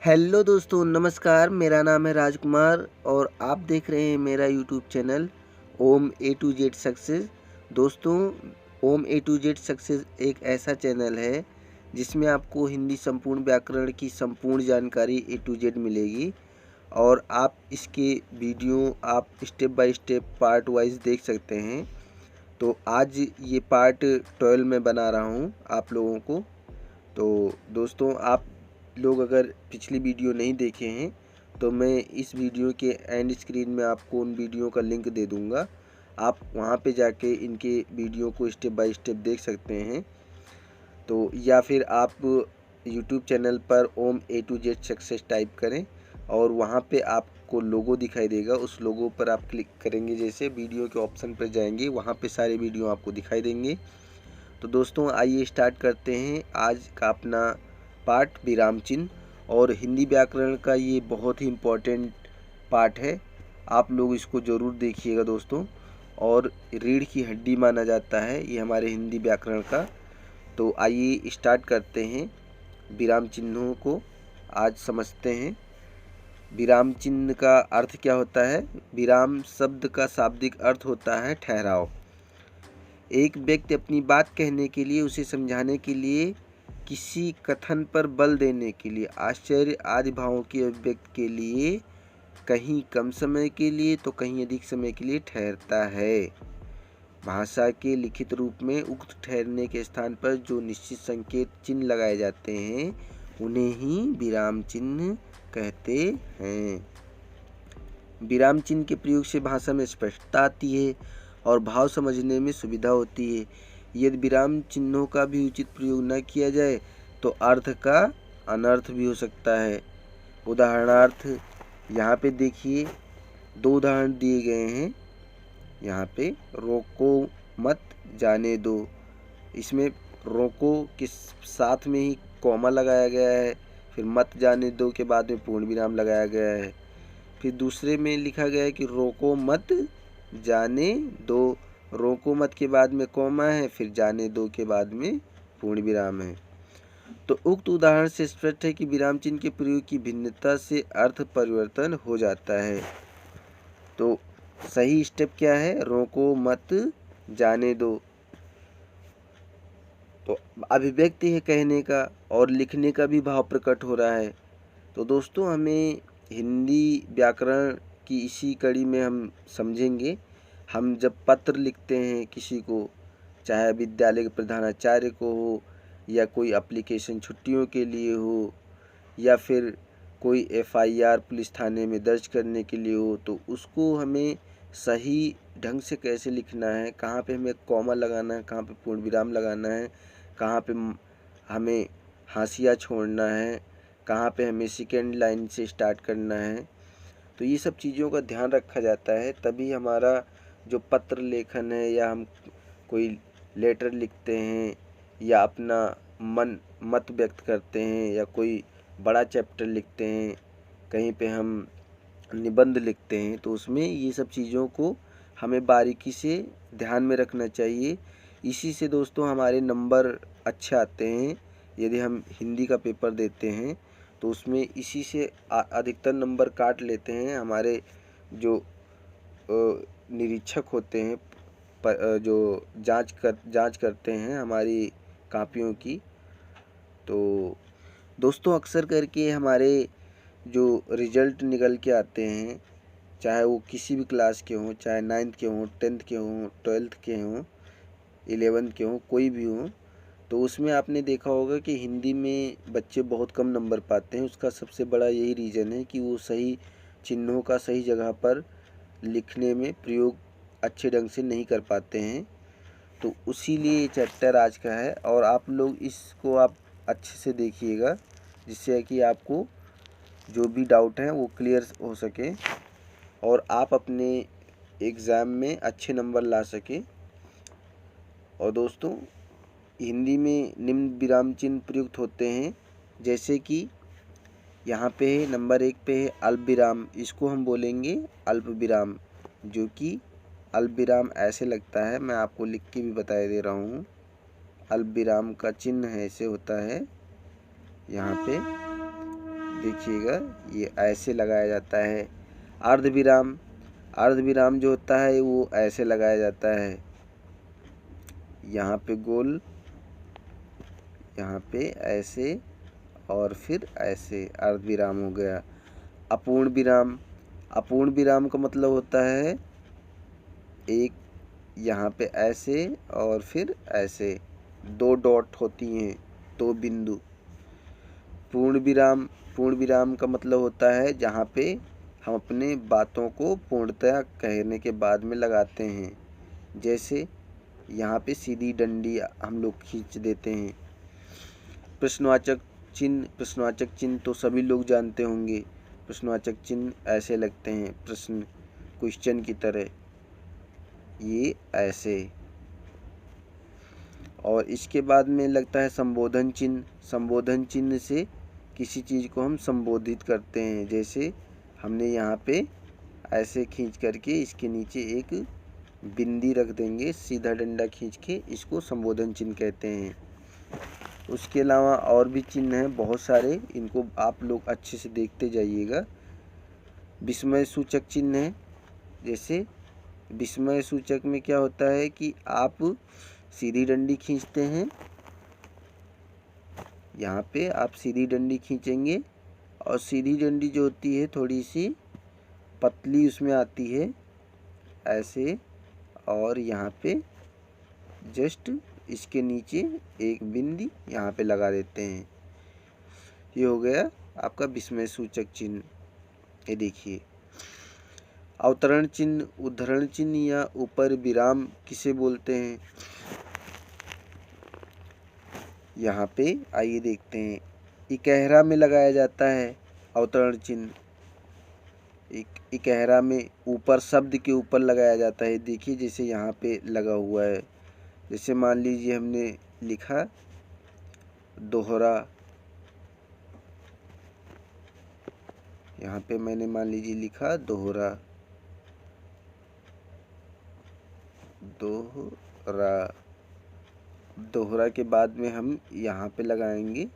Hello दोस्तों, नमस्कार। मेरा नाम है राजकुमार और आप देख रहे हैं मेरा YouTube channel Om A to Z success. दोस्तों, Om A to Z success एक ऐसा चैनल है जिसमें आपको हिंदी संपूर्ण व्याकरण की संपूर्ण जानकारी ए टू जेड मिलेगी और आप इसके वीडियो आप step by step part wise देख सकते हैं। तो आज ये पार्ट 12 में बना रहा हूँ आप लोगों को। तो दोस्तों, आप लोग अगर पिछली वीडियो नहीं देखे हैं तो मैं इस वीडियो के एंड स्क्रीन में आपको उन वीडियो का लिंक दे दूंगा। आप वहां पे जाके इनके वीडियो को स्टेप बाय स्टेप देख सकते हैं। तो या फिर आप यूट्यूब चैनल पर ओम A to Z success type करें और वहां पे आपको लोगो दिखाई देगा। उस लोगो पर आप क्लिक करेंगे, जैसे वीडियो के ऑप्शन पर जाएंगे, वहां पे सारे वीडियो आपको दिखाई देंगे। तो दोस्तों, आइए स्टार्ट करते हैं आज का अपना पार्ट विराम चिन्ह। और हिंदी व्याकरण का ये बहुत ही इम्पोर्टेंट पार्ट है, आप लोग इसको ज़रूर देखिएगा दोस्तों। और रीढ़ की हड्डी माना जाता है ये हमारे हिंदी व्याकरण का। तो आइए स्टार्ट करते हैं, विराम चिन्हों को आज समझते हैं। विराम चिन्ह का अर्थ क्या होता है? विराम शब्द का शाब्दिक अर्थ होता है ठहराव। एक व्यक्ति अपनी बात कहने के लिए, उसे समझाने के लिए, किसी कथन पर बल देने के लिए, आश्चर्य आदि भावों की अभिव्यक्ति के लिए कहीं कम समय के लिए तो कहीं अधिक समय के लिए ठहरता है। भाषा के लिखित रूप में उक्त ठहरने के स्थान पर जो निश्चित संकेत चिन्ह लगाए जाते हैं उन्हें ही विराम चिन्ह कहते हैं। विराम चिन्ह के प्रयोग से भाषा में स्पष्टता आती है और भाव समझने में सुविधा होती है। यदि विराम चिन्हों का भी उचित प्रयोग न किया जाए तो अर्थ का अनर्थ भी हो सकता है। उदाहरणार्थ यहाँ पे देखिए, दो उदाहरण दिए गए हैं। यहाँ पे रोको मत जाने दो, इसमें रोको के साथ में ही कॉमा लगाया गया है, फिर मत जाने दो के बाद में पूर्ण विराम लगाया गया है। फिर दूसरे में लिखा गया है कि रोको मत जाने दो, रोको मत के बाद में कॉमा है, फिर जाने दो के बाद में पूर्ण विराम है। तो उक्त उदाहरण से स्पष्ट है कि विराम चिन्ह के प्रयोग की भिन्नता से अर्थ परिवर्तन हो जाता है। तो सही स्टेप क्या है? रोको मत जाने दो। तो अभिव्यक्ति है कहने का और लिखने का भी भाव प्रकट हो रहा है। तो दोस्तों, हमें हिंदी व्याकरण की इसी कड़ी में हम समझेंगे। हम जब पत्र लिखते हैं किसी को, चाहे विद्यालय के प्रधानाचार्य को हो, या कोई एप्लीकेशन छुट्टियों के लिए हो, या फिर कोई एफआईआर पुलिस थाने में दर्ज करने के लिए हो, तो उसको हमें सही ढंग से कैसे लिखना है, कहाँ पे हमें कॉमा लगाना है, कहाँ पे पूर्ण विराम लगाना है, कहाँ पे हमें हाशिया छोड़ना है, कहाँ पे हमें सेकेंड लाइन से स्टार्ट करना है, तो ये सब चीज़ों का ध्यान रखा जाता है। तभी हमारा जो पत्र लेखन है, या हम कोई लेटर लिखते हैं, या अपना मत व्यक्त करते हैं, या कोई बड़ा चैप्टर लिखते हैं, कहीं पे हम निबंध लिखते हैं, तो उसमें ये सब चीज़ों को हमें बारीकी से ध्यान में रखना चाहिए। इसी से दोस्तों हमारे नंबर अच्छे आते हैं। यदि हम हिंदी का पेपर देते हैं तो उसमें इसी से अधिकतर नंबर काट लेते हैं हमारे जो निरीक्षक होते हैं, जो जांच करते हैं हमारी कापियों की। तो दोस्तों, अक्सर करके हमारे जो रिजल्ट निकल के आते हैं, चाहे वो किसी भी क्लास के हों, चाहे 9th के हों, 10th के हों, 12th के हों, 11th के हों, कोई भी हों, तो उसमें आपने देखा होगा कि हिंदी में बच्चे बहुत कम नंबर पाते हैं। उसका सबसे बड़ा यही रीज़न है कि वो सही चिन्हों का सही जगह पर लिखने में प्रयोग अच्छे ढंग से नहीं कर पाते हैं। तो उसीलिए ये चैप्टर आज का है और आप लोग इसको आप अच्छे से देखिएगा, जिससे कि आपको जो भी डाउट हैं वो क्लियर हो सके और आप अपने एग्ज़ाम में अच्छे नंबर ला सकें। और दोस्तों, हिंदी में निम्न विराम चिन्ह प्रयुक्त होते हैं, जैसे कि यहाँ पे है नंबर 1 पे है अल्प विराम, इसको हम बोलेंगे अल्प विराम, जो कि अल्प विराम ऐसे लगता है, मैं आपको लिख के भी बता दे रहा हूँ। अल्प विराम का चिन्ह ऐसे होता है, यहाँ पे देखिएगा ये ऐसे लगाया जाता है। अर्धविराम, अर्धविराम जो होता है वो ऐसे लगाया जाता है, यहाँ पे गोल, यहाँ पे ऐसे और फिर ऐसे, अर्धविराम हो गया। अपूर्ण विराम, अपूर्ण विराम का मतलब होता है एक यहाँ पे ऐसे और फिर ऐसे, दो डॉट होती हैं, दो बिंदु। पूर्ण विराम, पूर्ण विराम का मतलब होता है जहाँ पे हम अपने बातों को पूर्णतः कहने के बाद में लगाते हैं। जैसे यहाँ पे सीधी डंडी हम लोग खींच देते हैं। प्रश्नवाचक चिन्ह, प्रश्नवाचक चिन्ह तो सभी लोग जानते होंगे। प्रश्नवाचक चिन्ह ऐसे लगते हैं, प्रश्न, क्वेश्चन की तरह, ये ऐसे। और इसके बाद में लगता है संबोधन चिन्ह। संबोधन चिन्ह से किसी चीज़ को हम संबोधित करते हैं। जैसे हमने यहाँ पे ऐसे खींच करके इसके नीचे एक बिंदी रख देंगे, सीधा डंडा खींच के, इसको संबोधन चिन्ह कहते हैं। उसके अलावा और भी चिन्ह हैं बहुत सारे, इनको आप लोग अच्छे से देखते जाइएगा। विस्मय सूचक चिन्ह है। जैसे विस्मय सूचक में क्या होता है कि आप सीधी डंडी खींचते हैं, यहाँ पे आप सीधी डंडी खींचेंगे और सीधी डंडी जो होती है थोड़ी सी पतली उसमें आती है ऐसे, और यहाँ पे जस्ट इसके नीचे एक बिंदी यहाँ पे लगा देते हैं। ये हो गया आपका विस्मय सूचक चिन्ह। ये देखिए अवतरण चिन्ह, उद्धरण चिन्ह या ऊपर विराम किसे बोलते हैं, यहाँ पे आइए देखते हैं। इकहरा में लगाया जाता है अवतरण चिन्ह। इकहरा में ऊपर, शब्द के ऊपर लगाया जाता है। देखिए जैसे यहाँ पे लगा हुआ है। जैसे मान लीजिए हमने लिखा दोहरा, यहाँ पे मैंने मान लीजिए लिखा दोहरा, दोहरा, दोहरा के बाद में हम यहाँ पे लगाएंगे,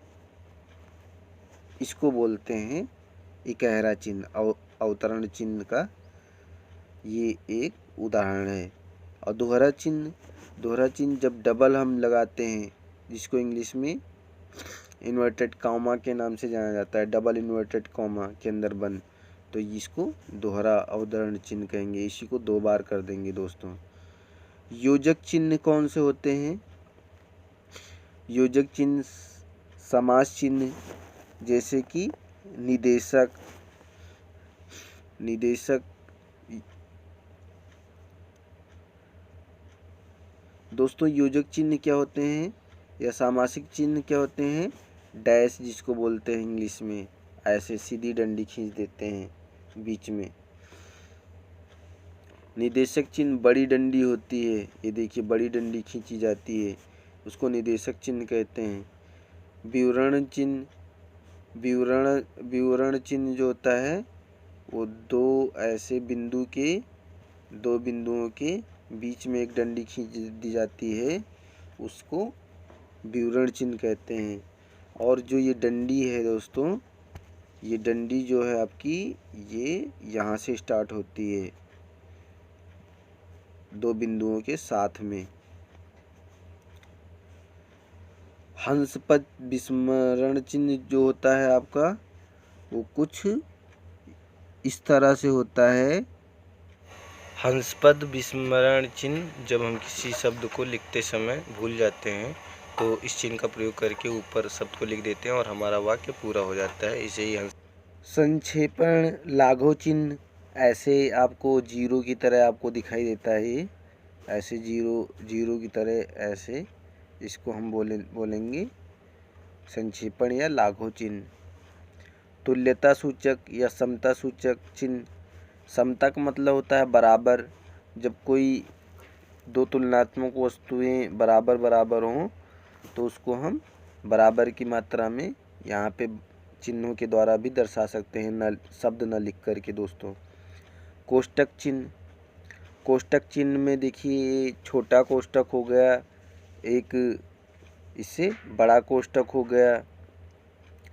इसको बोलते हैं इकहरा चिन्ह। अवतरण चिन्ह का ये एक उदाहरण है। और दोहरा चिन्ह, दोहरा चिन्ह जब डबल हम लगाते हैं, जिसको इंग्लिश में इन्वर्टेड कॉमा के नाम से जाना जाता है, डबल इन्वर्टेड कॉमा के अंदर बंद, तो इसको दोहरा अवतरण चिन्ह कहेंगे। इसी को दो बार कर देंगे दोस्तों। योजक चिन्ह कौन से होते हैं, योजक चिन्ह समास चिन्ह, जैसे कि निदेशक, निदेशक। दोस्तों योजक चिन्ह क्या होते हैं या सामासिक चिन्ह क्या होते हैं, डैश जिसको बोलते हैं इंग्लिश में, ऐसे सीधी डंडी खींच देते हैं बीच में। निदेशक चिन्ह बड़ी डंडी होती है, ये देखिए बड़ी डंडी खींची जाती है, उसको निदेशक चिन्ह कहते हैं। विवरण चिन्ह, विवरण चिन्ह जो होता है वो दो ऐसे बिंदु के, दो बिंदुओं के बीच में एक डंडी खींच दी जाती है, उसको विवरण चिन्ह कहते हैं। और जो ये डंडी है दोस्तों, ये डंडी जो है आपकी, ये यहाँ से स्टार्ट होती है दो बिंदुओं के साथ में। हंसपद विस्मरण चिन्ह जो होता है आपका, वो कुछ इस तरह से होता है। हंसपद विस्मरण चिन्ह जब हम किसी शब्द को लिखते समय भूल जाते हैं तो इस चिन्ह का प्रयोग करके ऊपर शब्द को लिख देते हैं और हमारा वाक्य पूरा हो जाता है। इसे ही संक्षेपण लाघव चिन्ह, ऐसे आपको जीरो की तरह आपको दिखाई देता है, ये ऐसे जीरो की तरह ऐसे, इसको हम बोलेंगे संक्षेपण या लाघव चिन्ह। तुल्यता सूचक या समता सूचक चिन्ह, समता का मतलब होता है बराबर। जब कोई दो तुलनात्मक वस्तुएं बराबर बराबर हों तो उसको हम बराबर की मात्रा में यहाँ पे चिन्हों के द्वारा भी दर्शा सकते हैं, न शब्द न लिख कर के दोस्तों। कोष्टक चिन्ह, कोष्टक चिन्ह में देखिए छोटा कोष्टक हो गया, एक इससे बड़ा कोष्टक हो गया,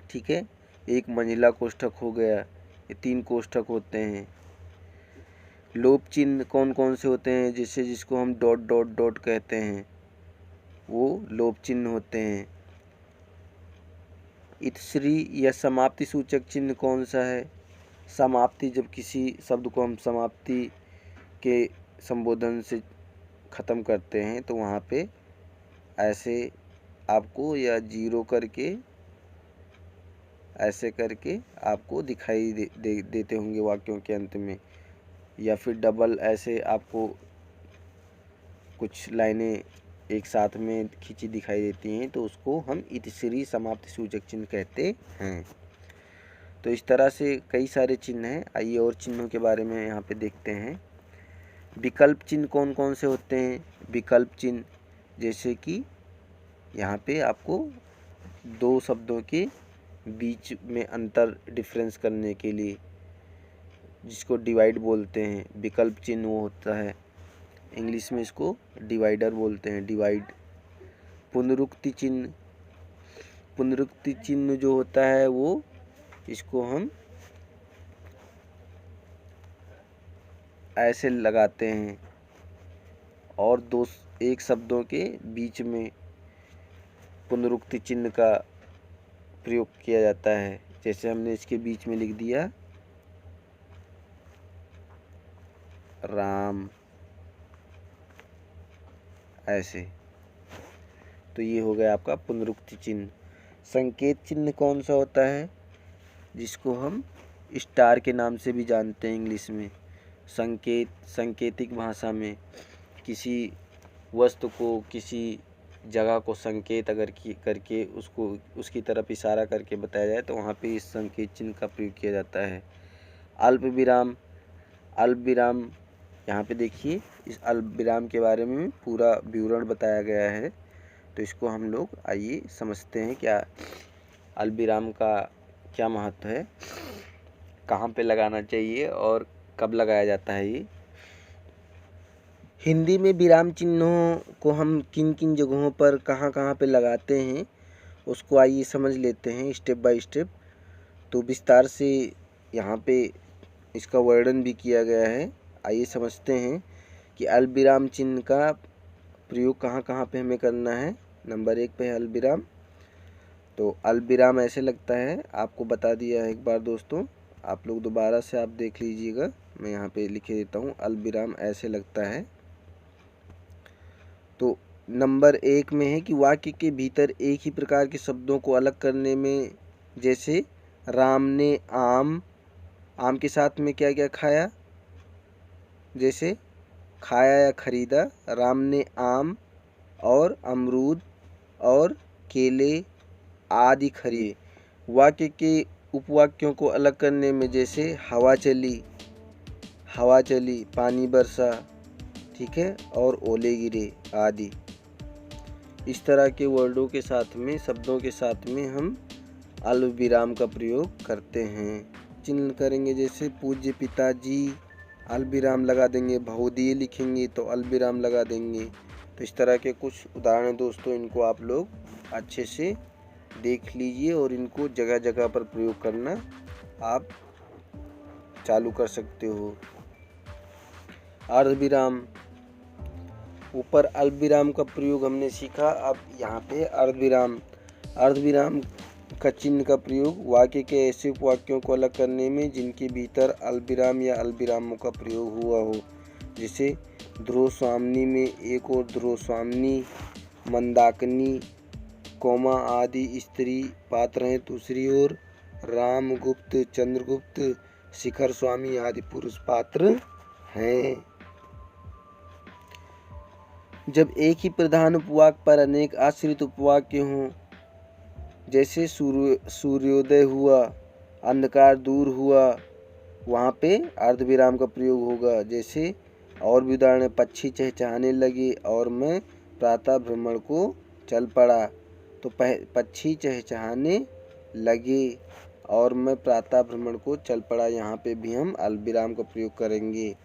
ठीक है। एक मंजिला कोष्ठक हो गया, ये 3 कोष्ठक होते हैं। लोप चिन्ह कौन कौन से होते हैं, जैसे जिसको हम डॉट डॉट डॉट कहते हैं, वो लोप चिन्ह होते हैं। इतश्री या समाप्ति सूचक चिन्ह कौन सा है? समाप्ति, जब किसी शब्द को हम समाप्ति के संबोधन से ख़त्म करते हैं तो वहाँ पे ऐसे आपको या जीरो करके ऐसे करके आपको दिखाई देते होंगे वाक्यों के अंत में, या फिर डबल ऐसे आपको कुछ लाइनें एक साथ में खींची दिखाई देती हैं, तो उसको हम इतश्री समाप्ति सूचक चिन्ह कहते हैं। तो इस तरह से कई सारे चिन्ह हैं। आइए और चिन्हों के बारे में यहाँ पे देखते हैं। विकल्प चिन्ह कौन कौन से होते हैं? विकल्प चिन्ह जैसे कि यहाँ पे आपको 2 शब्दों के बीच में अंतर डिफरेंस करने के लिए, जिसको डिवाइड बोलते हैं, विकल्प चिन्ह वो होता है। इंग्लिश में इसको डिवाइडर बोलते हैं, डिवाइड। पुनरुक्ति चिन्ह, पुनरुक्ति चिन्ह जो होता है वो, इसको हम ऐसे लगाते हैं और एक शब्दों के बीच में पुनरुक्ति चिन्ह का प्रयोग किया जाता है। जैसे हमने इसके बीच में लिख दिया राम, ऐसे, तो ये हो गया आपका पुनरुक्ति चिन्ह। संकेत चिन्ह कौन सा होता है? जिसको हम स्टार के नाम से भी जानते हैं इंग्लिश में। संकेत, सांकेतिक भाषा में किसी वस्तु को, किसी जगह को संकेत अगर करके उसको उसकी तरफ इशारा करके बताया जाए तो वहाँ पे इस संकेत चिन्ह का प्रयोग किया जाता है। अल्प विराम, अल्प विराम, यहाँ पे देखिए इस अल्प विराम के बारे में पूरा विवरण बताया गया है। तो इसको हम लोग आइए समझते हैं, क्या अल्प विराम का क्या महत्व है, कहाँ पे लगाना चाहिए और कब लगाया जाता है। ये हिंदी में विराम चिन्हों को हम किन किन जगहों पर कहाँ कहाँ पे लगाते हैं, उसको आइए समझ लेते हैं स्टेप बाय स्टेप। तो विस्तार से यहाँ पे इसका वर्णन भी किया गया है। आइए समझते हैं कि अल्पविराम चिन्ह का प्रयोग कहाँ कहाँ पे हमें करना है। नंबर 1 पे है अल्पविराम। तो अल्पविराम ऐसे लगता है, आपको बता दिया है एक बार दोस्तों, आप लोग दोबारा से आप देख लीजिएगा, मैं यहाँ पे लिखे देता हूँ। अल्पविराम ऐसे लगता है। तो नंबर 1 में है कि वाक्य के भीतर एक ही प्रकार के शब्दों को अलग करने में, जैसे राम ने आम, आम के साथ में क्या क्या खाया, जैसे खाया या खरीदा। राम ने आम और अमरूद और केले आदि खरीदे। वाक्य के उपवाक्यों को अलग करने में, जैसे हवा चली, हवा चली, पानी बरसा, ठीक है, और ओले गिरे आदि। इस तरह के वर्डों के साथ में, शब्दों के साथ में हम अल्पविराम का प्रयोग करते हैं। चिन्ह करेंगे, जैसे पूज्य पिताजी, अल्पविराम लगा देंगे। बहुदीय लिखेंगे तो अल्पविराम लगा देंगे। तो इस तरह के कुछ उदाहरण दोस्तों, इनको आप लोग अच्छे से देख लीजिए और इनको जगह जगह पर प्रयोग करना आप चालू कर सकते हो। अर्धविराम, ऊपर अल्पविराम का प्रयोग हमने सीखा, अब यहाँ पे अर्धविराम। अर्धविराम का चिन्ह का प्रयोग वाक्य के ऐसे उपवाक्यों को अलग करने में जिनके भीतर अल्पविराम या अल्पविरामों का प्रयोग हुआ हो। जैसे ध्रुव स्वामिनी में एक और ध्रुव स्वामिनी, मंदाकिनी, कोमा आदि स्त्री पात्र हैं, दूसरी ओर रामगुप्त, चंद्रगुप्त, शिखर स्वामी आदि पुरुष पात्र हैं। जब एक ही प्रधान उपवाक्य पर अनेक आश्रित उपवाक्य हों, जैसे सूर्योदय हुआ, अंधकार दूर हुआ, वहाँ पे अर्धविराम का प्रयोग होगा। जैसे और भी उदाहरण, पक्षी चहचहाने लगे और मैं प्रातः भ्रमण को चल पड़ा। तो पक्षी चहचहाने लगे और मैं प्रातः भ्रमण को चल पड़ा, यहाँ पे भी हम अल्पविराम का प्रयोग करेंगे।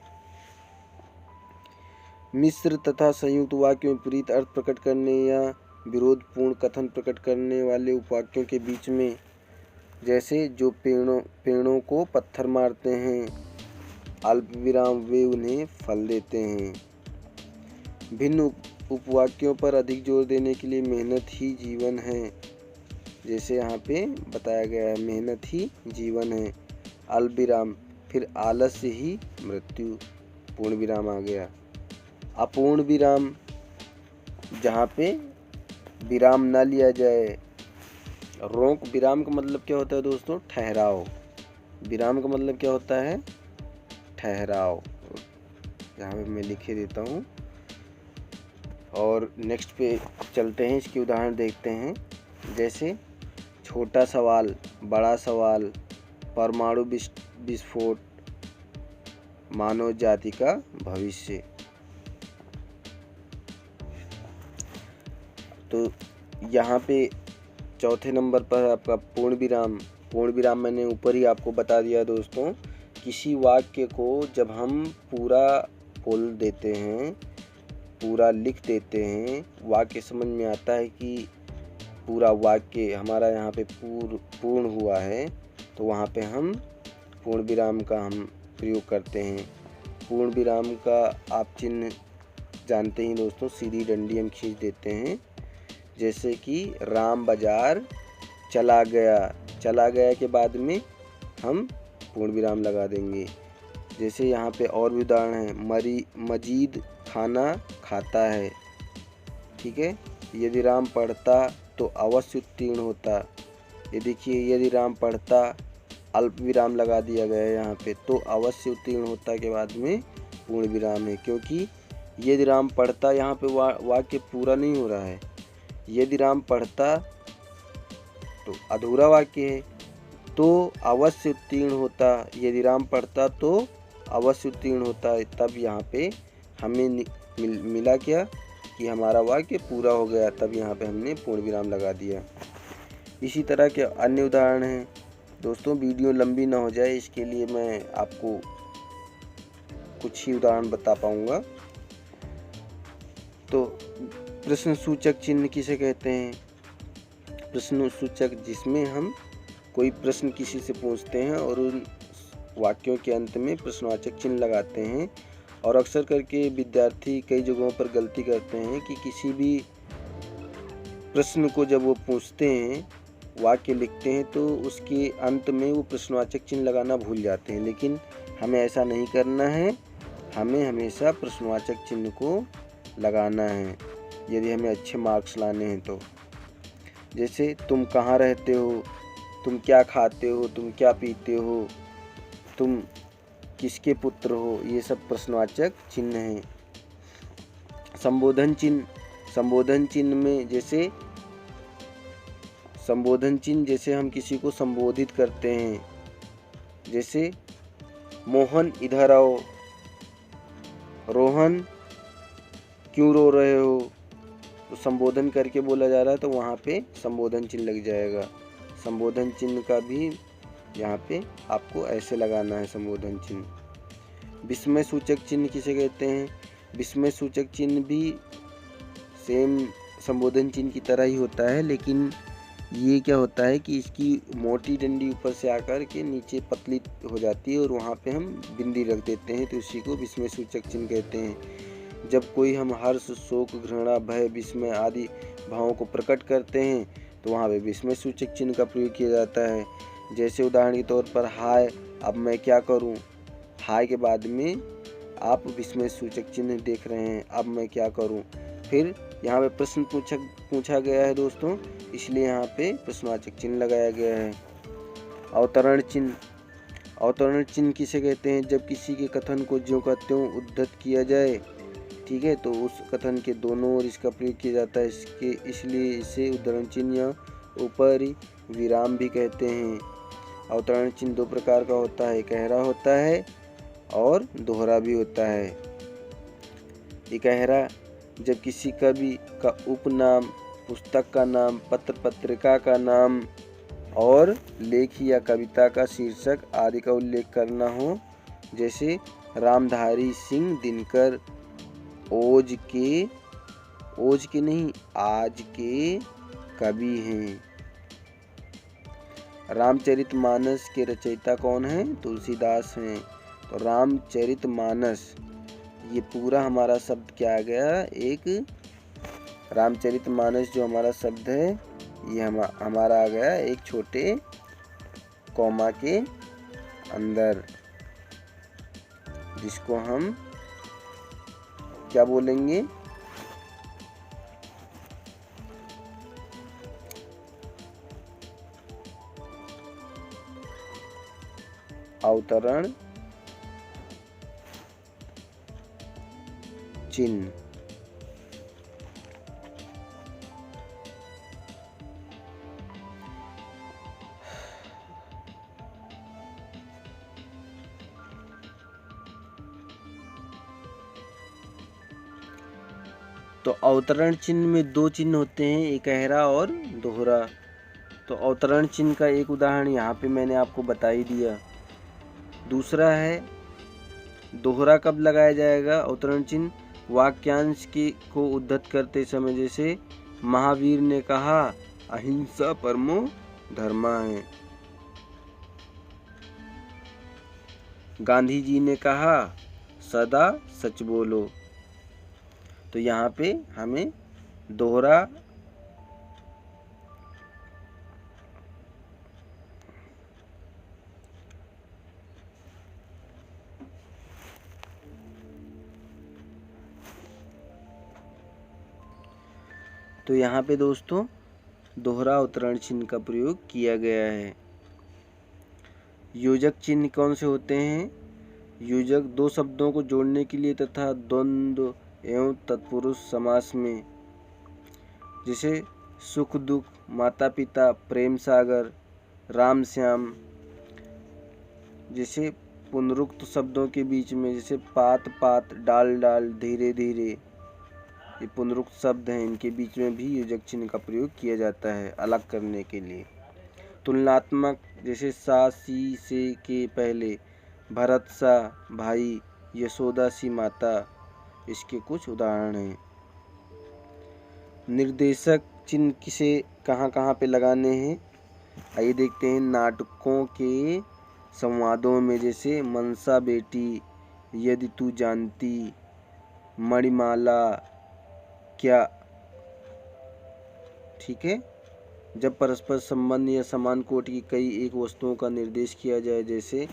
मिश्र तथा संयुक्त वाक्यों में विपरीत अर्थ प्रकट करने या विरोधपूर्ण कथन प्रकट करने वाले उपवाक्यों के बीच में जैसे जो पेड़ों को पत्थर मारते हैं, अल्प विराम वे उन्हें फल देते हैं। भिन्न उपवाक्यों पर अधिक जोर देने के लिए मेहनत ही जीवन है। जैसे यहाँ पे बताया गया है मेहनत ही जीवन है। अल्प विराम, फिर आलस्य ही मृत्यु, पूर्ण विराम आ गया। अपूर्ण विराम, जहाँ पे विराम ना लिया जाए। रोक विराम का मतलब क्या होता है दोस्तों? ठहराव। विराम का मतलब क्या होता है? ठहराव। यहाँ पे मैं लिखे देता हूँ और नेक्स्ट पे चलते हैं, इसके उदाहरण देखते हैं। जैसे छोटा सवाल, बड़ा सवाल, परमाणु विस्फोट, मानव जाति का भविष्य। तो यहाँ पे चौथे नंबर पर है आपका पूर्ण विराम। पूर्ण विराम मैंने ऊपर ही आपको बता दिया दोस्तों। किसी वाक्य को जब हम पूरा बोल देते हैं, पूरा लिख देते हैं, वाक्य समझ में आता है कि पूरा वाक्य हमारा यहाँ पे पूर्ण हुआ है, तो वहाँ पे हम पूर्ण विराम का हम प्रयोग करते हैं। पूर्ण विराम का आप चिन्ह जानते ही दोस्तों, सीधी डंडी हम खींच देते हैं। जैसे कि राम बाजार चला गया, चला गया के बाद में हम पूर्ण विराम लगा देंगे। जैसे यहाँ पे और भी उदाहरण है, मजीद खाना खाता है। ठीक है, यदि राम पढ़ता तो अवश्य उत्तीर्ण होता। ये देखिए, यदि राम पढ़ता, अल्प विराम लगा दिया गया है यहाँ पे, तो अवश्य उत्तीर्ण होता के बाद में पूर्ण विराम है, क्योंकि यदि राम पढ़ता यहाँ पे वाक्य पूरा नहीं हो रहा है। यदि राम पढ़ता तो अधूरा वाक्य है, तो अवश्य उत्तीर्ण होता। यदि राम पढ़ता तो अवश्य उत्तीर्ण होता है, तब यहाँ पे हमें मिला क्या कि हमारा वाक्य पूरा हो गया, तब यहाँ पे हमने पूर्ण विराम लगा दिया। इसी तरह के अन्य उदाहरण हैं दोस्तों। वीडियो लंबी ना हो जाए इसके लिए मैं आपको कुछ ही उदाहरण बता पाऊँगा। तो प्रश्न सूचक चिन्ह किसे कहते हैं? प्रश्न सूचक, जिसमें हम कोई प्रश्न किसी से पूछते हैं और उन वाक्यों के अंत में प्रश्नवाचक चिन्ह लगाते हैं। और अक्सर करके विद्यार्थी कई जगहों पर गलती करते हैं कि किसी भी प्रश्न को जब वो पूछते हैं, वाक्य लिखते हैं, तो उसके अंत में वो प्रश्नवाचक चिन्ह लगाना भूल जाते हैं। लेकिन हमें ऐसा नहीं करना है, हमें हमेशा प्रश्नवाचक चिन्ह को लगाना है यदि हमें अच्छे मार्क्स लाने हैं तो। जैसे तुम कहाँ रहते हो, तुम क्या खाते हो, तुम क्या पीते हो, तुम किसके पुत्र हो, ये सब प्रश्नवाचक चिन्ह हैं। संबोधन चिन्ह, संबोधन चिन्ह में जैसे संबोधन चिन्ह जैसे हम किसी को संबोधित करते हैं। जैसे मोहन इधर आओ, रोहन क्यों रो रहे हो, तो संबोधन करके बोला जा रहा है, तो वहाँ पे संबोधन चिन्ह लग जाएगा। संबोधन चिन्ह का भी यहाँ पे आपको ऐसे लगाना है संबोधन चिन्ह। विस्मय सूचक चिन्ह किसे कहते हैं? विस्मय सूचक चिन्ह भी सेम संबोधन चिन्ह की तरह ही होता है, लेकिन ये क्या होता है कि इसकी मोटी डंडी ऊपर से आकर के नीचे पतली हो जाती है और वहाँ पे हम बिंदी रख देते हैं, तो इसी को विस्मय सूचक चिन्ह कहते हैं। जब कोई हम हर्ष, शोक, घृणा, भय, विस्मय आदि भावों को प्रकट करते हैं, तो वहाँ पे विस्मय सूचक चिन्ह का प्रयोग किया जाता है। जैसे उदाहरण के तौर पर हाय, अब मैं क्या करूँ। हाय के बाद में आप विस्मय सूचक चिन्ह देख रहे हैं, अब मैं क्या करूँ। फिर यहाँ पे प्रश्न पूछा गया है दोस्तों, इसलिए यहाँ पे प्रश्नवाचक चिन्ह लगाया गया है। अवतरण चिन्ह, अवतरण चिन्ह किसे कहते हैं? जब किसी के कथन को ज्यों का त्यों उद्धृत किया जाए, ठीक है, तो उस कथन के दोनों ओर इसका प्रयोग किया जाता है, इसलिए इसे उद्धरण चिन्ह या ऊपरी विराम भी कहते हैं। अवतरण चिन्ह दो प्रकार का होता है, इकहरा होता है और दोहरा भी होता है। इकहरा जब किसी कवि का उपनाम, पुस्तक का नाम, पत्र पत्रिका का नाम और लेख या कविता का शीर्षक आदि का उल्लेख करना हो। जैसे रामधारी सिंह दिनकर ओज के नहीं आज के कवि हैं। रामचरितमानस के रचयिता कौन हैं? तुलसीदास हैं। तो रामचरितमानस, ये पूरा हमारा शब्द क्या आ गया? एक रामचरितमानस जो हमारा शब्द है ये हमारा आ गया एक छोटे कॉमा के अंदर, जिसको हम क्या बोलेंगे? अवतरण चिन्ह। तो अवतरण चिन्ह में दो चिन्ह होते हैं, एकहरा और दोहरा। तो अवतरण चिन्ह का एक उदाहरण यहाँ पे मैंने आपको बता ही दिया। दूसरा है दोहरा कब लगाया जाएगा अवतरण चिन्ह? वाक्यांश को उद्धत करते समय, जैसे महावीर ने कहा अहिंसा परमो धर्मा है, गांधी जी ने कहा सदा सच बोलो। तो यहाँ पे हमें दोहरा तो यहाँ पे दोस्तों दोहरा अवतरण चिन्ह का प्रयोग किया गया है। योजक चिन्ह कौन से होते हैं? योजक दो शब्दों को जोड़ने के लिए तथा द्वंद्व एवं तत्पुरुष समास में, जैसे सुख दुख, माता पिता, प्रेम सागर, राम श्याम, जैसे पुनरुक्त शब्दों के बीच में, जैसे पात पात, डाल डाल, धीरे धीरे, ये पुनरुक्त शब्द हैं, इनके बीच में भी योजक चिन्ह का प्रयोग किया जाता है अलग करने के लिए। तुलनात्मक, जैसे सा सी से के पहले, भरत सा भाई, यशोदा सी माता, इसके कुछ उदाहरण हैं। निर्देशक चिन्ह किसे कहाँ कहाँ पे लगाने हैं? आइए देखते हैं। नाटकों के संवादों में, जैसे मनसा बेटी, यदि तू जानती, मणिमाला, क्या, ठीक है। जब परस्पर संबंध या समान कोटि की कई एक वस्तुओं का निर्देश किया जाए, जैसे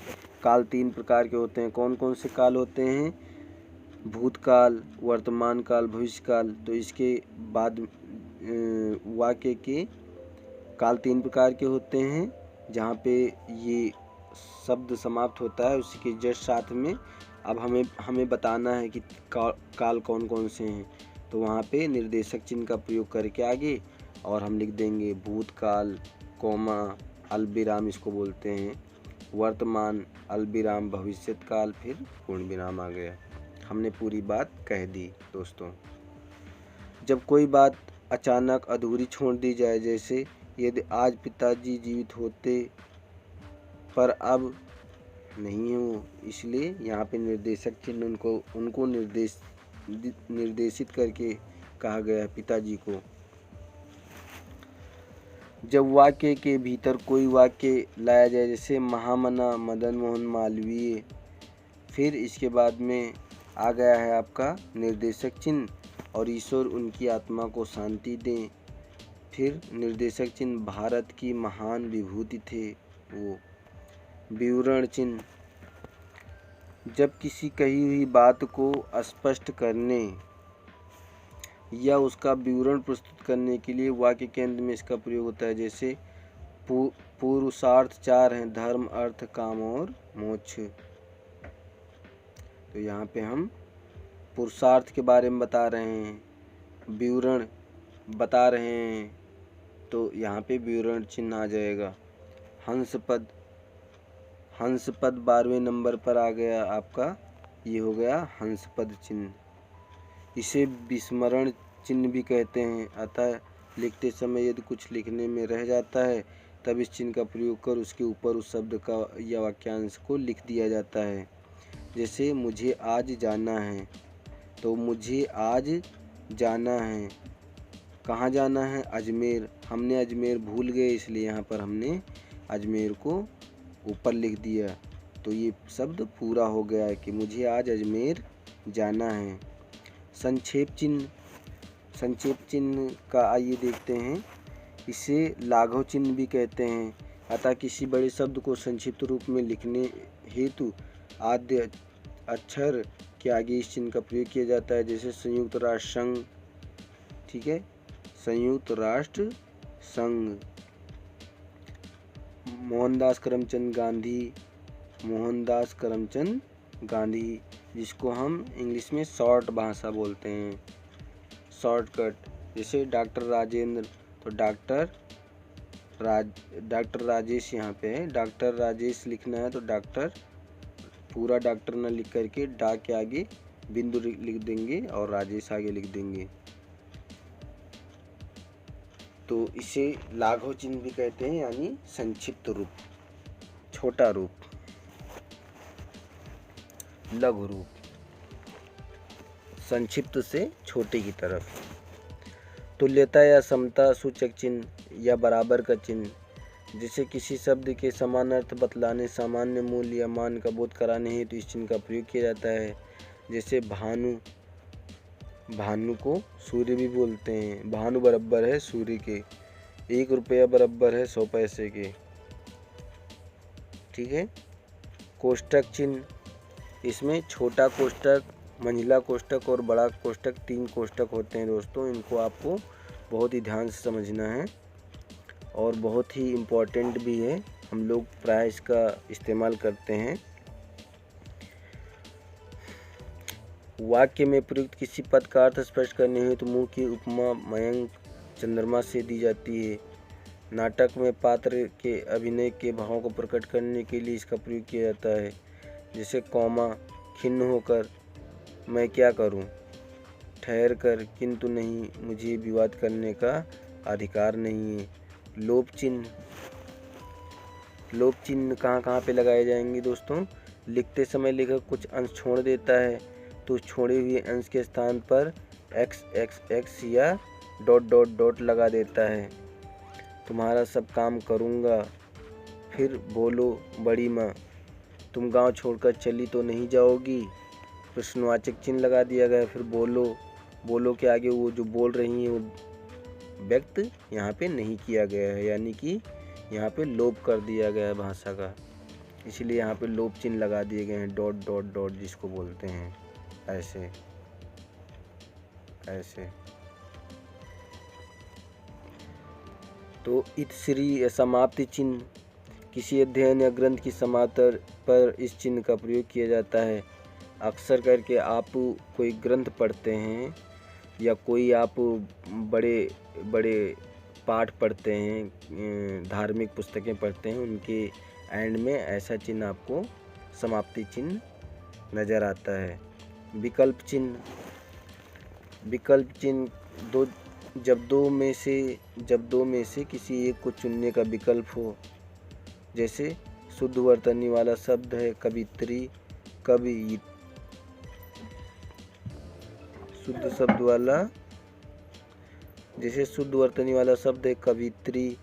काल तीन प्रकार के होते हैं। कौन कौन से काल होते हैं? भूतकाल, वर्तमान काल, भविष्य काल। तो इसके बाद वाक्य के काल तीन प्रकार के होते हैं। जहाँ पे ये शब्द समाप्त होता है उसी के जस्ट साथ में अब हमें बताना है कि काल कौन कौन से हैं। तो वहाँ पे निर्देशक चिन्ह का प्रयोग करके आगे और हम लिख देंगे भूतकाल, कौमा, अल्पविराम इसको बोलते हैं, वर्तमान, अल्पविराम, भविष्यत काल, फिर पूर्ण विराम आ गया। हमने पूरी बात कह दी दोस्तों। जब कोई बात अचानक अधूरी छोड़ दी जाए, जैसे यदि आज पिताजी जीवित होते पर अब नहीं हो, इसलिए यहाँ पे निर्देशक चिन्ह उनको निर्देशित करके कहा गया है पिताजी को। जब वाक्य के भीतर कोई वाक्य लाया जाए, जैसे महामना मदन मोहन मालवीय, फिर इसके बाद में आ गया है आपका निर्देशक चिन्ह और ईश्वर उनकी आत्मा को शांति दें। फिर निर्देशक चिन्ह भारत की महान विभूति थे वो। विवरण चिन्ह, जब किसी कही हुई बात को स्पष्ट करने या उसका विवरण प्रस्तुत करने के लिए वाक्य के अंत में इसका प्रयोग होता है। जैसे पुरुषार्थ चार हैं, धर्म, अर्थ, काम और मोक्ष। तो यहाँ पे हम पुरुषार्थ के बारे में बता रहे हैं, विवरण बता रहे हैं, तो यहाँ पे विवरण चिन्ह आ जाएगा। हंसपद 12वें नंबर पर आ गया आपका, ये हो गया हंसपद चिन्ह। इसे विस्मरण चिन्ह भी कहते हैं। अतः लिखते समय यदि कुछ लिखने में रह जाता है तब इस चिन्ह का प्रयोग कर उसके ऊपर उस शब्द का या वाक्यांश को लिख दिया जाता है। जैसे मुझे आज जाना है, तो मुझे आज जाना है, कहाँ जाना है? अजमेर। हमने अजमेर भूल गए, इसलिए यहाँ पर हमने अजमेर को ऊपर लिख दिया, तो ये शब्द पूरा हो गया है कि मुझे आज अजमेर जाना है। संक्षेप चिन्ह का आइए देखते हैं। इसे लाघव चिन्ह भी कहते हैं। अतः किसी बड़े शब्द को संक्षिप्त रूप में लिखने हेतु आद्य अक्षर के आगे इस चिन्ह का प्रयोग किया जाता है। जैसे संयुक्त राष्ट्र संघ, ठीक है, संयुक्त राष्ट्र संघ। मोहनदास करमचंद गांधी, मोहनदास करमचंद गांधी, जिसको हम इंग्लिश में शॉर्ट भाषा बोलते हैं, शॉर्टकट। जैसे डॉक्टर राजेंद्र, तो डॉक्टर राजेश यहाँ पे है, डॉक्टर राजेश लिखना है तो डॉक्टर पूरा डॉक्टर ना लिख करके डा के आगे बिंदु लिख देंगे और राजेश आगे लिख देंगे। तो इसे लाघव चिन्ह भी कहते हैं, यानी संक्षिप्त रूप, छोटा रूप, लघु रूप, संक्षिप्त से छोटे की तरफ। तुल्यता या समता सूचक चिन्ह या बराबर का चिन्ह, जिसे किसी शब्द के समान अर्थ बतलाने, सामान्य मूल्य या मान का बोध कराने हेतु इस चिन्ह का प्रयोग किया जाता है। जैसे भानु, भानु को सूर्य भी बोलते हैं। भानु बराबर है सूर्य के। 1 रुपया बराबर है 100 पैसे के, ठीक है। कोष्टक चिन्ह, इसमें छोटा कोष्टक, मंझला कोष्टक और बड़ा कोष्टक, 3 कोष्टक होते हैं दोस्तों। इनको आपको बहुत ही ध्यान से समझना है और बहुत ही इम्पोर्टेंट भी है। हम लोग प्राय इसका इस्तेमाल करते हैं। वाक्य में प्रयुक्त किसी पद का अर्थ स्पष्ट करने हेतु मुंह की उपमा मयंक चंद्रमा से दी जाती है। नाटक में पात्र के अभिनय के भावों को प्रकट करने के लिए इसका प्रयोग किया जाता है। जैसे कौमा, खिन्न होकर, मैं क्या करूं, ठहर कर, किंतु नहीं, मुझे विवाद करने का अधिकार नहीं है। लोप चिन्ह, लोप चिन्ह कहाँ कहाँ पे लगाए जाएंगे दोस्तों? लिखते समय लेखक कुछ अंश छोड़ देता है तो उस छोड़े हुए अंश के स्थान पर x या ... लगा देता है। तुम्हारा सब काम करूँगा, फिर बोलो बड़ी माँ, तुम गांव छोड़कर चली तो नहीं जाओगी? प्रश्नवाचक चिन्ह लगा दिया गया। फिर बोलो, बोलो के आगे वो जो बोल रही है वो व्यक्त यहाँ पे नहीं किया गया है, यानी कि यहाँ पे लोप कर दिया गया है भाषा का, इसलिए यहाँ पे लोप चिन्ह लगा दिए गए हैं, ... जिसको बोलते हैं, ऐसे ऐसे। तो इतश्री समाप्ति चिन्ह, किसी अध्ययन या ग्रंथ की समाप्ति पर इस चिन्ह का प्रयोग किया जाता है। अक्सर करके आप कोई ग्रंथ पढ़ते हैं या कोई आप बड़े बड़े पाठ पढ़ते हैं, धार्मिक पुस्तकें पढ़ते हैं, उनके एंड में ऐसा चिन्ह आपको समाप्ति चिन्ह नज़र आता है। विकल्प चिन्ह, विकल्प चिन्ह जब दो में से किसी एक को चुनने का विकल्प हो। जैसे शुद्ध वर्तनी वाला शब्द है कवित्री, कवि, शुद्ध शब्द वाला, जैसे शुद्ध वर्तनी वाला शब्द है कवित्री,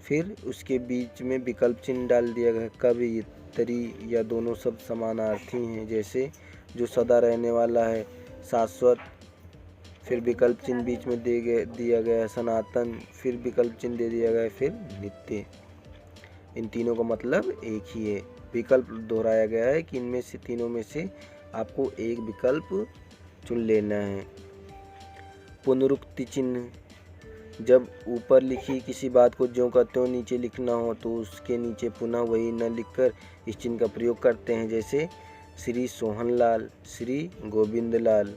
फिर उसके बीच में विकल्प चिन्ह डाल दिया गया कवित्री, या दोनों शब्द समानार्थी हैं। जैसे जो सदा रहने वाला है शाश्वत, फिर विकल्प चिन्ह बीच में दिया गया है सनातन, फिर विकल्प चिन्ह दे दिया गया है फिर नित्य। इन तीनों का मतलब एक ही है। विकल्प दोहराया गया है कि इनमें से तीनों में से आपको एक विकल्प चुन लेना है। पुनरुक्ति चिन्ह, जब ऊपर लिखी किसी बात को ज्यों का त्यों नीचे लिखना हो तो उसके नीचे पुनः वही न लिखकर इस चिन्ह का प्रयोग करते हैं। जैसे श्री सोहनलाल, श्री गोविंदलाल,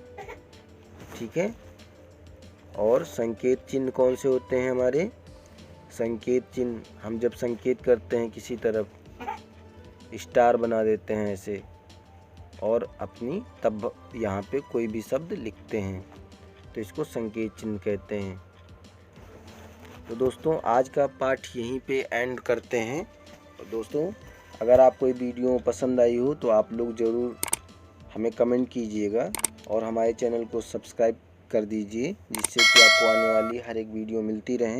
ठीक है। और संकेत चिन्ह कौन से होते हैं हमारे? संकेत चिन्ह, हम जब संकेत करते हैं किसी तरफ, स्टार बना देते हैं ऐसे, और अपनी तब यहाँ पे कोई भी शब्द लिखते हैं तो इसको संकेत चिन्ह कहते हैं। तो दोस्तों आज का पाठ यहीं पे एंड करते हैं। तो दोस्तों अगर आपको ये वीडियो पसंद आई हो तो आप लोग ज़रूर हमें कमेंट कीजिएगा और हमारे चैनल को सब्सक्राइब कर दीजिए, जिससे कि आपको आने वाली हर एक वीडियो मिलती रहें।